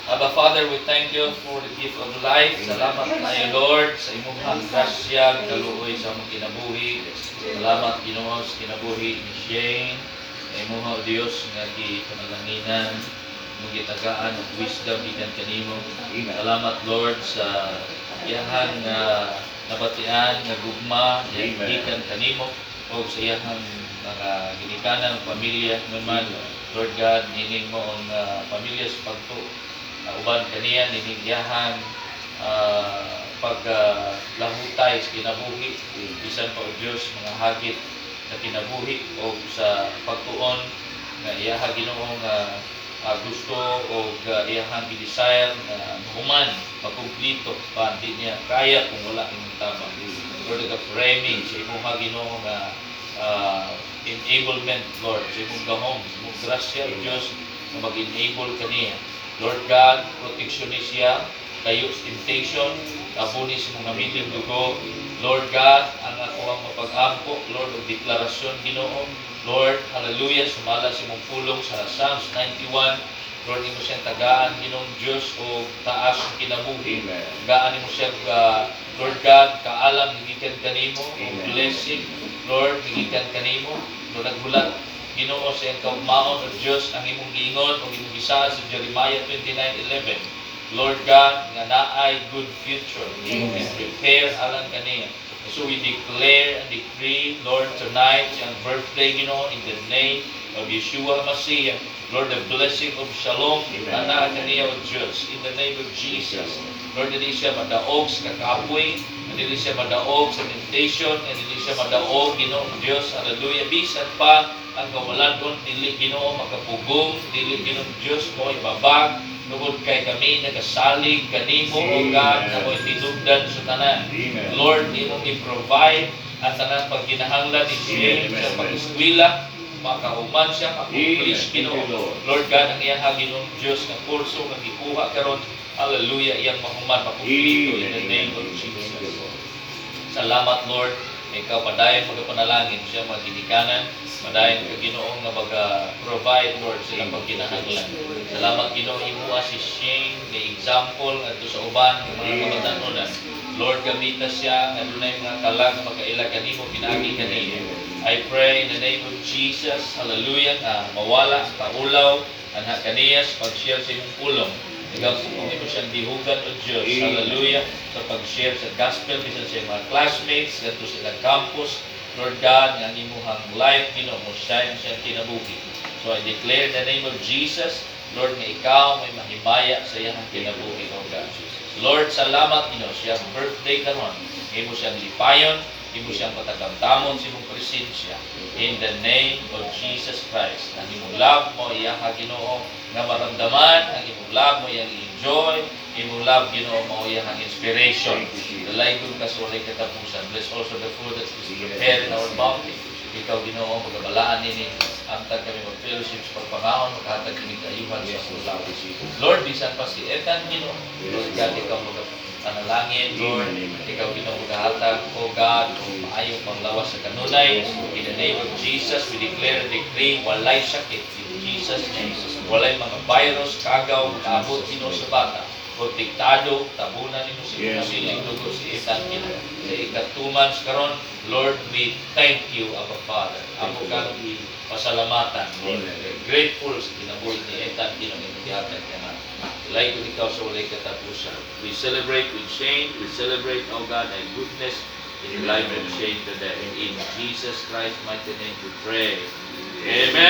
Abba Father, we thank you for the gift of life. Salamat kayo Lord sa imong grasya, kaluoy sa among kinabuhi. Salamat Ginoo sa kinabuhi ni Shane. Imong Dios nga gipanalangin, mong gitagaan og wisdom gikan kanimo. Salamat Lord sa iyahang nabatian nga gugma gikan kanimo o sa iyahang mga ginikanan pamilya naman. Lord God, nining mo ang pamilya sa pagto uban kaniya ninigyahan paglahutay sa kinabuhi bisan pa o Diyos mga hagit na kinabuhi o sa pagtuon nga iyaha Ginoo nga gusto o iyahan i-desire na human makumplito pa hindi niya kaya kung wala ang tabang. Lord, ka-framing sa imong Ginoo nga enablement, Lord, sa imong gahom, sa imong grasya o Diyos na mag-enable kaniya. Lord God, proteksyonist siya, kayo sa temptation, kabunis mong namiling dugo. Lord God, ang ako ang mapag-ampo, Lord, o deklarasyon, Ginoo. Lord, hallelujah, sumala sa mong pulong sa Psalms 91. Lord, imo siyang tagaan, Ginoong Diyos, o taas ang kinabuhi. Tagaan imo siyang, Lord God, kaalam, nagikan kanimo, o blessing, Lord, nagikan kanimo. Lord, naghulat, Ginoo sa iyang kaugmaon o Diyos ang imong giingon o imong gisaad sa Jeremiah 29:11. Lord God, nga naay good future. You can prepare alang kaniya. So we declare and decree, Lord, tonight, ang birthday, Ginoo, in the name of Yeshua Mashiach. Lord, the blessing of Shalom, na kaniya o Diyos, in the name of Jesus. Lord, hindi siya madaog sa kakapoy, hindi siya madaog sa temptation, hindi siya madaog, Ginoo, Diyos, hallelujah, bisan pa ang kawalan doon, dili Ginoo makapugong, dili Ginoo Diyos mo ibabag, tungod kay kami nagasalig kanimo o God na mo itinugdan sa tanan. Lord, imo i-provide ang tanan pagkinahanglan ni Shane sa pag-eskwela, makahuman siya, makakumplis Ginoo. Lord God, ang iyang Ginoong Diyos na kurso nga gikuha karon, hallelujah, iyang mahuman, makumplito in the name of Jesus. Salamat Lord, ikaw padayon magapanalangin siya mga ginikanan, padayon ka Ginoo nga mag-provide Lord sila pagkinahanglan. Salamat Ginoo imo si Shane nga example adto sa uban ng mga kabatanunan. Lord, gamita siya nga dunay mga kalag nga makaila kanimo pinaagi kanimo. I pray in the name of Jesus, hallelujah, na mawala kaulaw anha kaniya sa pag-share sa imong pulong. Ikaw kung imo siyang dihugan o Diyos, hallelujah, sa pag-share sa gospel bisan sa mga classmates ngadto sa campus. Lord God, nga imuhang life Ginoo mo shine siyang kinabuhi. So I declare in the name of Jesus, Lord, nga ikaw may mahimaya sa iyang kinabuhi, O God. Lord, salamat Ginoo siyang birthday karon. Imo siyang lipayon, imo siyang patagamtamon sa imong presensya. In the name of Jesus Christ. Ang imong love mo iyang Ginoo nga maramdaman, ang imong love mo iyang enjoy, imong love Ginoo mo iyang inspiration. Dalay kung kasulay katapusan. Bless also the food that is prepared in our bounty. Ikaw Ginoo, magabalaan nini antag kami mag-fellowship sa pagpangaon, maghatag kami kayuhan sa sulaw. Lord, bisan pa si Ethan Ginoo, Lord God, ikaw panalangin, Lord, ikaw Ginoo maghatag, O God, o maayong panglawas sa kanunay. In the name of Jesus, we declare and decree, walay sakit. In Jesus' name, walay mga virus, kagaw, kaabot Ginoo sa bata. Protektado, tabunan nimo si siling dugo si Ethan Ginoo. Sa ikatuman karon, Lord, we thank you, Abba Father. Amo kang pasalamatan, Lord. Grateful sa kinabuhi ni Ethan Ginoo nga gihatag kana. Like ko ikaw sa walay katapusan. We celebrate with Shane. We celebrate, oh God, thy goodness in the life of Shane today. In Jesus Christ's mighty name we pray. Amen.